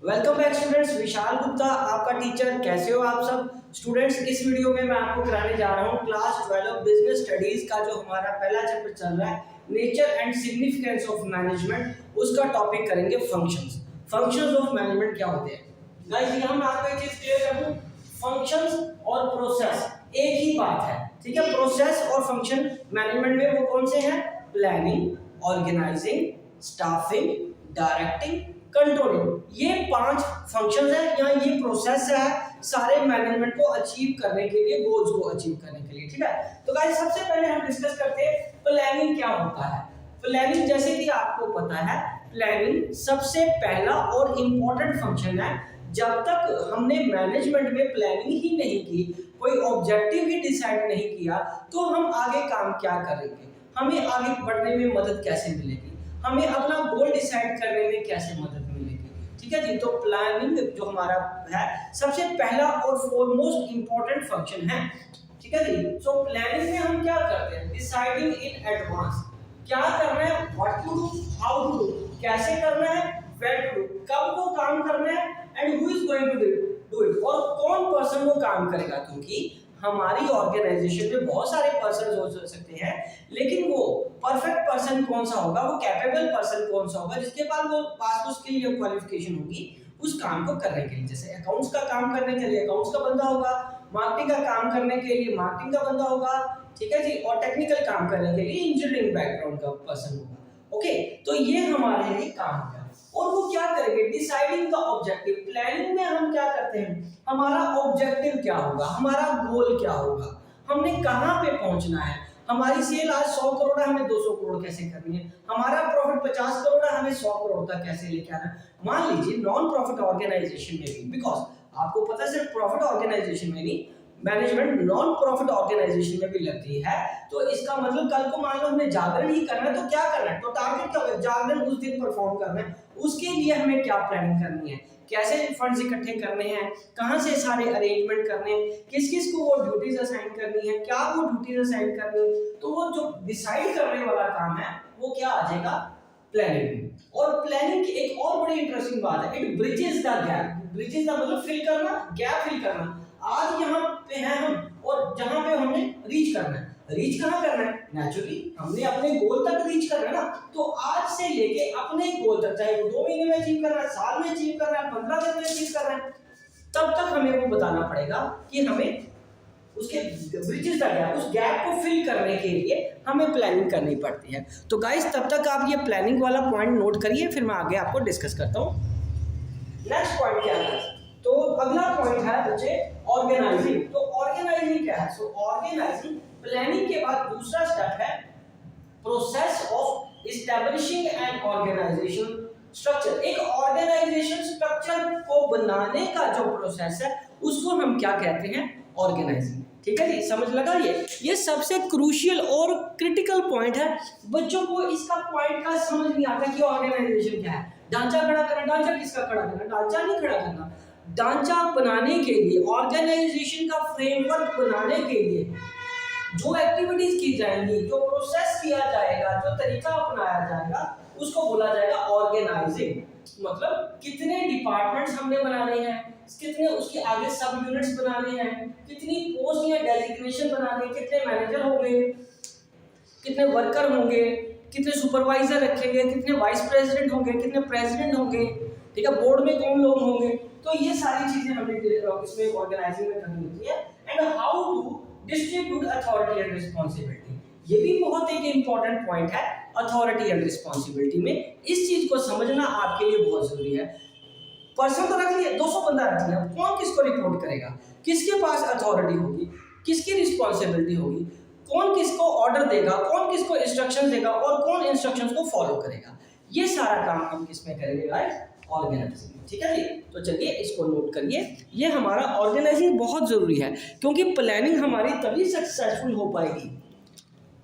Welcome back students, Vishal Gupta आपका teacher. कैसे हो आप सब स्टूडेंट्स? इस वीडियो में मैं आपको कराने जा रहा हूँ क्लास 12 बिजनेस स्टडीज का जो हमारा पहला चैप्टर चल रहा है, nature and significance of management. उसका टॉपिक करेंगे फंक्शंस। फंक्शंस ऑफ मैनेजमेंट क्या होते हैं गाइस? यहाँ मैं आपको एक चीज क्लियर कर दूं, फंक्शंस और प्रोसेस एक ही बात है, ठीक है। प्रोसेस और फंक्शन मैनेजमेंट में वो कौन से हैं? Planning, organising, staffing, directing, controlling. ये 5 फंक्शंस हैं, यहाँ ये प्रोसेस है सारे मैनेजमेंट को अचीव करने के लिए, गोल्स को अचीव करने के लिए, ठीक है। तो गाइस सबसे पहले हम डिस्कस करते हैं प्लानिंग क्या होता है। प्लानिंग जैसे कि आपको पता है, प्लानिंग सबसे पहला और इम्पोर्टेंट फंक्शन है। जब तक हमने मैनेजमेंट में प्लानिंग ही नहीं की, कोई ऑब्जेक्टिव ही डिसाइड नहीं किया, तो हम आगे काम क्या करेंगे, हमें आगे बढ़ने में मदद कैसे मिलेगी, हमें अपना गोल डिसाइड करने में कैसे मदद मिलेगी, ठीक है जी। तो प्लानिंग जो हमारा है सबसे पहला और फॉरमोस्ट इंपॉर्टेंट फंक्शन है, ठीक है जी। सो प्लानिंग में हम क्या करते हैं? डिसाइडिंग इन एडवांस, क्या करना है, what to do, how to do, कैसे करना है, वेयर टू डू, कब वो काम करना है, and who is going to do it, और कौन पर्सन वो काम करेगा। क्योंकि हमारी ऑर्गेनाइजेशन में बहुत सारे पर्सन हो सकते हैं, लेकिन वो परफेक्ट पर्सन कौन सा होगा, वो कैपेबल पर्सन कौन सा होगा जिसके पास वो स्किल या क्वालिफिकेशन होगी उस काम को करने के लिए। जैसे अकाउंट्स का काम करने के लिए अकाउंट्स का बंदा होगा, मार्केटिंग का काम करने के लिए मार्केटिंग का बंदा होगा, ठीक है जी, और टेक्निकल काम करने के लिए इंजीनियरिंग बैकग्राउंड का पर्सन होगा। ओके, तो ये हमारे लिए काम है। और वो क्या करेंगे? Deciding the objective. प्लानिंग में हम क्या करते हैं? हमारा ऑब्जेक्टिव क्या होगा, हमारा गोल क्या होगा, हमने कहां पे पहुंचना है। हमारी सेल आज 100 करोड़ है, हमें 200 करोड़ कैसे करनी है। हमारा प्रॉफिट 50 करोड़ है, हमें 100 करोड़ तक कैसे लेके आना है। मान लीजिए नॉन प्रॉफिट ऑर्गेनाइजेशन में भी, बिकॉज आपको पता है सिर्फ प्रॉफिट ऑर्गेनाइजेशन में नहीं, मैनेजमेंट नॉन प्रॉफिट ऑर्गेनाइजेशन में भी लगती है। तो इसका मतलब कल को मान लो हमने जागरण ही करना है, तो क्या करना है? तो टारगेट क्या होगा? जागरण उस दिन परफॉर्म करना है। उसके लिए हमें क्या प्लानिंग करनी है, कैसे फंड्स इकट्ठे करने हैं, कहां से सारे अरेंजमेंट करने हैं, किस किस को वो ड्यूटीज असाइन करनी है, क्या वो ड्यूटीज असाइन करनी है। तो वो जो डिसाइड करने वाला काम है वो क्या आ जाएगा? प्लानिंग। और प्लानिंग की एक और बड़ी इंटरेस्टिंग बात है, it bridges the gap. Bridges the मतलब फिल करना, गैप फिल करना। आज यहाँ पे हैं हम और जहां पे हमने रीच करना है, रीच कहाँ करना है? नेचुरली हमने अपने गोल तक रीच करना है ना। तो आज से लेके अपने गोल तक, चाहे वो 2 महीने में अचीव करना है, साल में अचीव करना है, 15 दिन में अचीव करना है, तब तक हमें वो बताना पड़ेगा कि हमें उसके ब्रिजेस द गैप, उस गैप को फिल करने के लिए हमें प्लानिंग करनी पड़ती है। तो गाइस तब तक आप ये प्लानिंग वाला पॉइंट नोट करिए, फिर मैं आगे आपको डिस्कस करता हूँ। नेक्स्ट पॉइंट क्या है? तो अगला पॉइंट है बच्चे ऑर्गेनाइजिंग। तो ऑर्गेनाइजिंग क्या है? सो ऑर्गेनाइजिंग प्लानिंग के बाद दूसरा स्टेप है process of establishing an organisation structure. एक ऑर्गेनाइजेशन स्ट्रक्चर को बनाने का जो प्रोसेस है उसको हम क्या कहते हैं? ऑर्गेनाइजिंग, ठीक है जी। समझ लगा? ये सबसे क्रूशियल और क्रिटिकल पॉइंट है। बच्चों को इसका पॉइंट का समझ नहीं आता कि ऑर्गेनाइजेशन क्या है। ढांचा खड़ा करना, ढांचा किसका खड़ा करना? ढांचा नहीं खड़ा करना, ढांचा बनाने के लिए, ऑर्गेनाइजेशन का फ्रेमवर्क बनाने के लिए जो एक्टिविटीज की जाएंगी, जो प्रोसेस किया जाएगा, जो तरीका अपनाया जाएगा, उसको बोला जाएगा ऑर्गेनाइजिंग। मतलब कितने डिपार्टमेंट्स हमने बनाने हैं, कितने उसके आगे सब यूनिट्स बनाने हैं, कितनी पोस्ट या डेजिग्नेशन बनाने, कितने मैनेजर होंगे, कितने वर्कर होंगे, कितने सुपरवाइजर रखेंगे, कितने वाइस प्रेसिडेंट होंगे, कितने प्रेसिडेंट होंगे, ठीक है, बोर्ड में कौन लोग होंगे। तो ये सारी चीजें हमें इसमें ऑर्गेनाइजिंग में करनी होती है। And how to distribute authority and responsibility, ये भी बहुत एक इंपॉर्टेंट पॉइंट है अथॉरिटी एंड रिस्पांसिबिलिटी में। इस चीज को समझना आपके लिए बहुत जरूरी है। पर्सन तो रख लिया, 200 बंदा रख लिया, कौन किसको रिपोर्ट करेगा, किसके पास अथॉरिटी होगी, किसकी रिस्पांसिबिलिटी होगी, कौन किसको ऑर्डर देगा, कौन किसको इंस्ट्रक्शन देगा, और कौन इंस्ट्रक्शंस को फॉलो करेगा। ये सारा काम हम किसमें करेंगे गाइस? ऑर्गेनाइजिंग, ठीक है जी। तो चलिए इसको नोट करिए, ये हमारा ऑर्गेनाइजिंग बहुत जरूरी है, क्योंकि प्लानिंग हमारी तभी सक्सेसफुल हो पाएगी,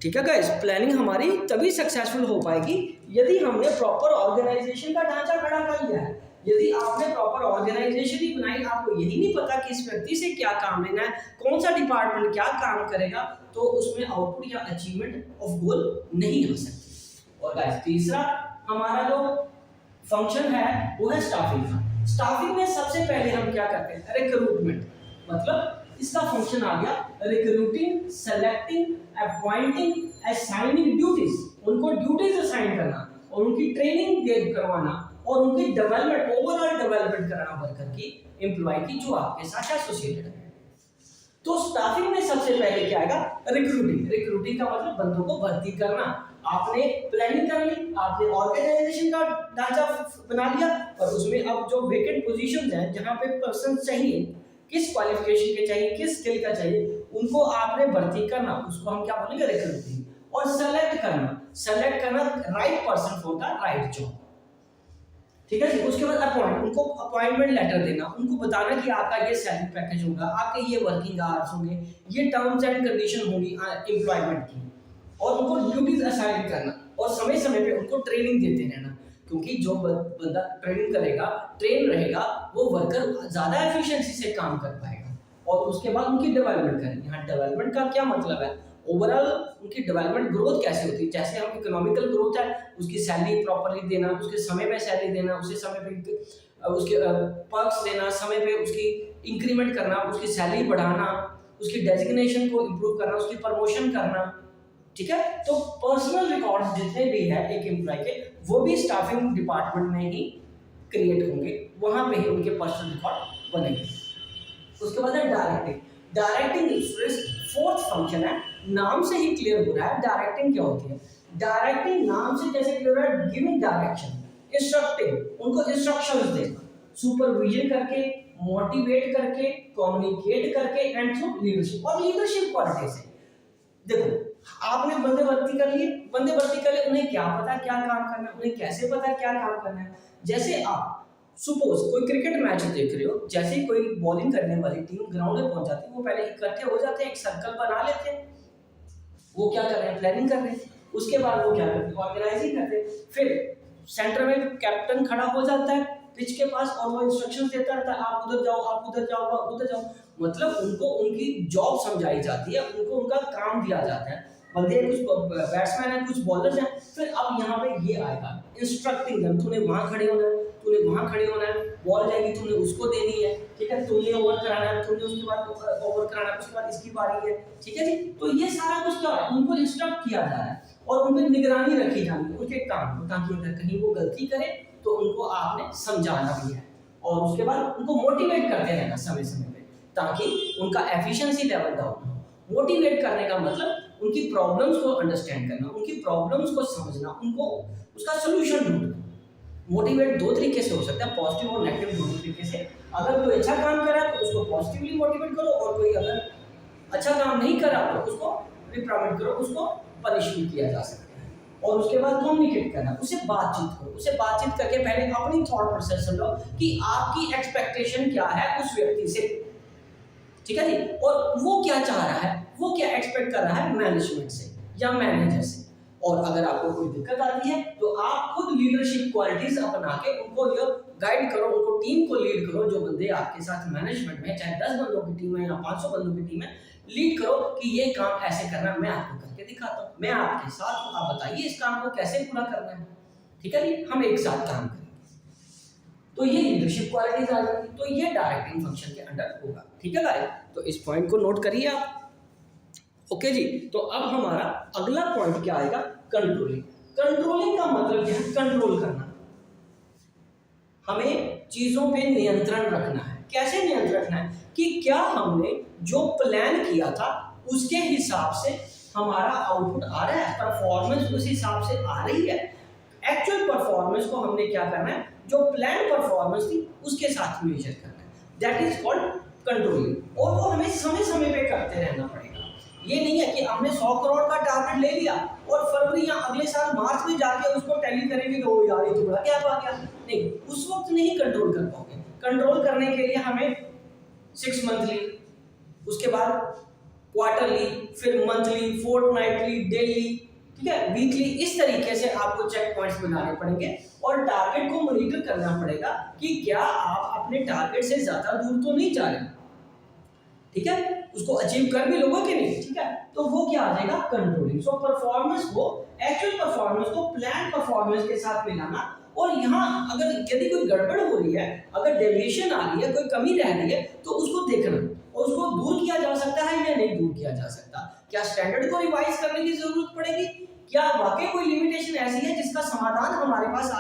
ठीक है गाइस। प्लानिंग हमारी तभी सक्सेसफुल हो पाएगी यदि हमने प्रॉपर ऑर्गेनाइजेशन का ढांचा खड़ा कर लिया है। यदि आपने प्रॉपर ऑर्गेनाइजेशन ही बनाई, आपको यही नहीं पता कि इस व्यक्ति से क्या काम लेना है, कौन सा डिपार्टमेंट क्या काम करेगा, तो उसमें आउटपुट या अचीवमेंट ऑफ गोल नहीं हो सकती। और गाइस तीसरा हमारा जो फंक्शन है वो है स्टाफिंग का। स्टाफिंग में सबसे पहले हम क्या करते हैं, रिक्रूटमेंट, मतलब इसका फंक्शन आ गया recruiting, selecting, appointing, assigning duties, उनको ड्यूटीज असाइन करना और उनकी ट्रेनिंग करवाना और उनकी डेवलपमेंट, ओवरऑल डेवलपमेंट कराना वर्कर की, एम्प्लॉय की जो आपके साथ एसोसिएटेड है। तो स्टाफिंग में सबसे पहले क्या आएगा, रिक्रूटिंग। रिक्रूटिंग का मतलब बंदों को भर्ती करना। आपने प्लानिंग कर ली, आपने ऑर्गेनाइजेशन का ढांचा बना लिया और उसमें अब जो वेकेंट पोजीशंस हैं जहां पे पर्सन चाहिए, किस क्वालिफिकेशन के चाहिए, किस स्किल का चाहिए, उनको आपने भर्ती करना, उसको हम क्या बोलेंगे, रिक्रूटिंग। और सेलेक्ट करना right person for the right job, ठीक है जी। उसके बाद अपॉइंट, उनको अपॉइंटमेंट लेटर देना, उनको बताना कि आपका ये सैलरी पैकेज होगा, आपके ये वर्किंग आवर्स होंगे, ये टर्म्स एंड कंडीशन होंगी एम्प्लॉयमेंट की, और उनको ड्यूटीज असाइन करना और समय समय पे उनको ट्रेनिंग देते रहना, क्योंकि जो बंदा ट्रेनिंग करेगा, ट्रेन रहेगा, वो वर्कर ज्यादा एफिशिएंसी से काम कर पाएगा। और उसके बाद उनकी डेवलपमेंट करेंगे। यहाँ डेवलपमेंट का क्या मतलब है, ओवरऑल उनकी डेवलपमेंट ग्रोथ कैसे होती है, जैसे हम इकोनॉमिकल ग्रोथ है, उसकी सैलरी प्रॉपर्ली देना, उसके समय पे सैलरी देना, उसे समय पे उसके पर्क्स देना, समय पे उसकी इंक्रीमेंट करना, उसकी सैलरी बढ़ाना, उसकी डेजिग्नेशन को इंप्रूव करना, उसकी प्रमोशन करना, ठीक है। तो पर्सनल रिकॉर्ड जितने भी है एक एम्प्लॉय के, वो भी स्टाफिंग डिपार्टमेंट में ही क्रिएट होंगे, वहां पे ही उनके पर्सनल रिकॉर्ड बनेंगे। उसके बाद है डायरेक्टिंग। डायरेक्टिंग फोर्थ फंक्शन है, नाम से ही क्लियर हो रहा है डायरेक्टिंग क्या होती है। डायरेक्टिंग नाम से जैसे क्लियर है, गिविंग डायरेक्शन, इंस्ट्रक्टिंग, उनको इंस्ट्रक्शंस देना, सुपरविजन करके, मोटिवेट करके, कम्युनिकेट करके एंड थ्रू लीडरशिप। और लीडरशिप क्वालिटी से देखो, आपने बंदे भर्ती कर लिए, उन्हें क्या पता क्या काम करना है, उन्हें कैसे पता क्या काम करना है। जैसे आप सपोज कोई क्रिकेट मैच देख रहे हो, जैसे ही कोई बॉलिंग करने वाली टीम ग्राउंड में पहुंच जाती है, वो पहले इकट्ठे हो जाते हैं, एक सर्कल बना लेते हैं, वो क्या कर रहे हैं, प्लानिंग कर रहे हैं। उसके बाद वो क्या करते हैं, ऑर्गेनाइजिंग करते हैं। फिर सेंटर में कैप्टन खड़ा हो जाता है पिच के पास और वो इंस्ट्रक्शंस देता रहता है, आप उधर जाओ, आप उधर जाओ, आप उधर जाओ। मतलब उनको उनकी जॉब समझाई जाती है, उनको उनका काम दिया जाता है। बंदे कुछ बैट्समैन है, कुछ बॉलर्स हैं। फिर अब यहाँ पे ये आएगा इंस्ट्रक्टिंग देम, तूने वहां खड़े होना है, तूने वहां खड़े होना है, बॉल जाएगी तूने उसको देनी है, ठीक है, तूने ओवर कराना है, तूने उसके बाद ओवर कराना है, उसके बाद इसकी बारी है, ठीक है जी। तो ये सारा कुछ क्या है, उनको इंस्ट्रक्ट किया जा रहा है और उन पर निगरानी रखी जानी है उनके काम को, ताकि अगर कहीं वो गलती करे तो उनको आपने समझाना भी है। और उसके बाद उनको मोटिवेट करते रहना समय समय पे, ताकि उनका एफिशिएंसी लेवल डाउन हो। मोटिवेट करने का मतलब उनकी प्रॉब्लम्स को अंडरस्टैंड करना, उनकी प्रॉब्लम्स को समझना, उनको उसका सोल्यूशन ढूंढना। मोटिवेट दो तरीके से हो सकता है, पॉजिटिव और नेगेटिव दोनों तरीके से। अगर कोई अच्छा काम कर रहा है तो उसको पॉजिटिवली मोटिवेट करो, और कोई अगर अच्छा काम नहीं कर रहा तो उसको रिप्राइमेंट करो, उसको पनिश भी किया जा सकता है। और उसके बाद कम्युनिकेट करना, उससे बातचीत करो, उससे बातचीत करके पहले अपनी थॉट प्रोसेस समझो कि आपकी एक्सपेक्टेशन क्या है उस व्यक्ति से, ठीक है जी, और वो क्या चाह रहा है, वो क्या एक्सपेक्ट कर रहा है मैनेजमेंट से या मैनेजर से। और अगर आपको कोई दिक्कत आती है तो आप खुद लीडरशिप क्वालिटीज अपना के उनको ये गाइड करो, उनको टीम को लीड करो। जो बंदे आपके साथ मैनेजमेंट में, चाहे 10 बंदों की टीम है या 500 बंदों की टीम है, लीड करो कि ये काम ऐसे करना, मैं आपको करके दिखाता हूँ, मैं आपके साथ हूँ, आप बताइए इस काम को कैसे पूरा करना है, ठीक है जी, हम एक साथ काम करेंगे। तो ये लीडरशिप क्वालिटीज आ जाती है। तो ये डायरेक्टिंग फंक्शन के अंडर होगा, ठीक है गाइस। तो इस पॉइंट को नोट करिए आप, ओके जी। तो अब हमारा अगला पॉइंट क्या आएगा, कंट्रोलिंग। कंट्रोलिंग का मतलब क्या है, कंट्रोल करना, हमें चीजों पे नियंत्रण रखना है। कैसे नियंत्रण रखना है कि क्या हमने जो प्लान किया था उसके हिसाब से हमारा आउटपुट आ रहा है, परफॉर्मेंस उस हिसाब से आ रही है। एक्चुअल परफॉर्मेंस को हमने क्या करना है, जो प्लान परफॉर्मेंस थी उसके साथ मेजर करना है, दैट इज कॉल्ड कंट्रोलिंग। और वो हमें समय समय पे करते रहना पड़ेगा। ये नहीं है कि हमने 100 करोड़ का टारगेट ले लिया और फरवरी या अगले साल मार्च में जाके उसको टैली करेंगे कि ओ यार ये तो बड़ा गैप आ गया। नहीं, उस वक्त नहीं कंट्रोल कर पाओगे। कंट्रोल करने के लिए हमें 6 मंथली, उसके बाद क्वार्टरली, फिर मंथली, फोर्टनाइटली, डेली, ठीक है, वीकली, इस तरीके से आपको चेक पॉइंट्स बनाने पड़ेंगे और टारगेट को मॉनिटर करना पड़ेगा कि क्या आप अपने टारगेट से ज्यादा दूर तो नहीं जा रहे, ठीक है, उसको अचीव कर भी लोगे कि नहीं, ठीक है। तो वो क्या आ जाएगा, कंट्रोलिंग। सो परफॉर्मेंस को, एक्चुअल परफॉर्मेंस को प्लान परफॉर्मेंस के साथ मिलाना और यहाँ अगर यदि कोई गड़बड़ हो रही है, अगर डेविएशन आ रही है, कोई कमी रह रही है, तो उसको देखना और उसको दूर किया जा सकता है या नहीं दूर किया जा सकता। क्या स्टैंडर्ड को रिवाइज करने की जरूरत पड़ेगी, क्या वाकई कोई लिमिटेशन ऐसी है जिसका समाधान हमारे पास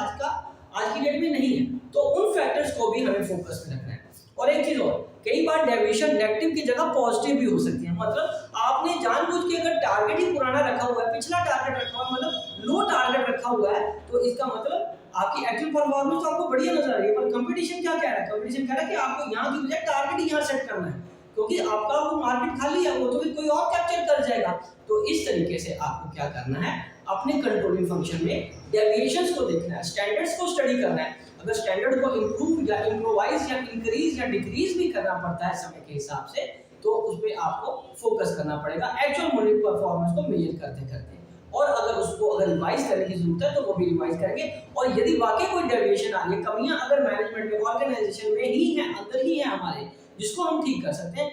आज की डेट में नहीं है, तो उन फैक्टर्स को भी हमें फोकस में रखना है। और एक चीज और, कई बार डेविएशन नेगेटिव की जगह पॉजिटिव भी हो सकती है। मतलब आपने जानबूझ के अगर टारगेट ही पुराना रखा हुआ है, पिछला टारगेट रखा हुआ है, मतलब लो टारगेट रखा हुआ है, तो इसका मतलब आपकी एक्चुअल परफॉर्मेंस तो आपको बढ़िया नजर आ रही है, पर कंपटीशन क्या कह रहा है, कंपटीशन कह रहा है कि आपको यहाँ की बजाय टारगेट ही यहाँ सेट करना है, क्योंकि आपका वो मार्केट खाली है, वो तो फिर कोई और कैप्चर कर जाएगा। तो इस तरीके से आपको क्या करना है, अपने कंट्रोलिंग फंक्शन में डेविएशंस को देखना है, स्टैंडर्ड्स को स्टडी करना है। अगर स्टैंडर्ड को इंप्रूव या इम्प्रोवाइज या इंक्रीज या डिक्रीज भी करना पड़ता है समय के हिसाब से, तो उस पर आपको फोकस करना पड़ेगा एक्चुअल मॉनिटरिंग परफॉर्मेंस को मेजर करते करते। और अगर उसको अगर रिवाइज करने की जरूरत है तो वो भी रिवाइज करेंगे। और यदि वाकई कोई डेविएशन आ रही है, कमियां अगर मैनेजमेंट में, ऑर्गेनाइजेशन में ही है, अंदर ही है हमारे, जिसको हम ठीक कर सकते हैं,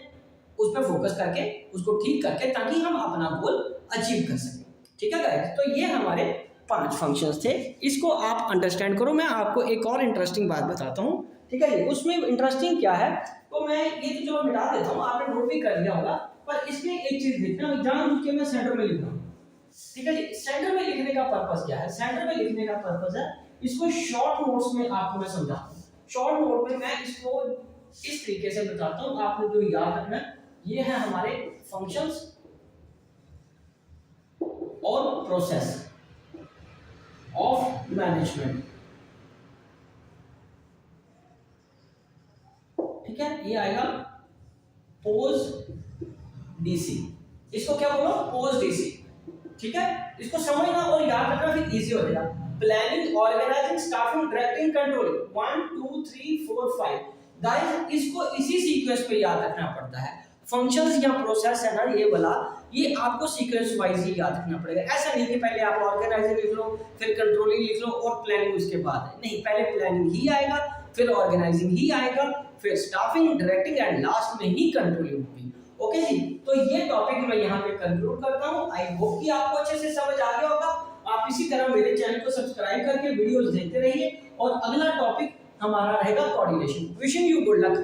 उस पर फोकस करके उसको ठीक करके ताकि हम अपना गोल अचीव कर सकें। ठीक है गाइस, तो ये हमारे 5 फंक्शंस थे, इसको आप अंडरस्टैंड करो। मैं आपको एक और इंटरेस्टिंग बात बताता हूँ, ठीक है जी। उसमें इंटरेस्टिंग क्या है, तो मैं ये तो चलो मिटा देता हूँ, आपने नोट भी कर लिया होगा, पर इसमें एक चीज देखना, जानबूझ के मैं सेंटर में लिख रहा हूँ, ठीक है जी। सेंटर में लिखने का पर्पस क्या है, सेंटर में लिखने का पर्पस है, इसको शॉर्ट नोट्स में आपको मैं समझाता हूँ। शॉर्ट नोट में मैं इसको इस तरीके से बताता हूँ, आपने जो याद रखना है, ये है हमारे फंक्शंस और प्रोसेस ऑफ मैनेजमेंट, ठीक है। ये आएगा पोज डीसी, इसको क्या बोलो, पोज डीसी, ठीक है। इसको समझना और याद रखना, फिर इजी हो जाएगा। Planning, organising, staffing, directing, controlling, 1 2 3 4 5 guys, इसको इसी सीक्वेंस पे याद रखना पड़ता है। फंक्शंस या प्रोसेस है ना ये वाला, ये आपको सीक्वेंस वाइज ही याद रखना पड़ेगा। ऐसा नहीं कि पहले आप ऑर्गेनाइजिंग लिख लो, फिर कंट्रोलिंग लिख लो और प्लानिंग उसके बाद है, नहीं, पहले प्लानिंग ही आएगा, फिर ऑर्गेनाइजिंग ही आएगा, फिर स्टाफिंग, डायरेक्टिंग एंड लास्ट में ही कंट्रोलिंग होगी। ओके जी, तो ये टॉपिक मैं यहाँ पे कंक्लूड करता हूँ। आई होप कि आपको अच्छे से समझ आ गया होगा। आप इसी तरह मेरे चैनल को सब्सक्राइब करके वीडियोस देखते रहिए, और अगला टॉपिक हमारा रहेगा coordination. Wishing you good luck.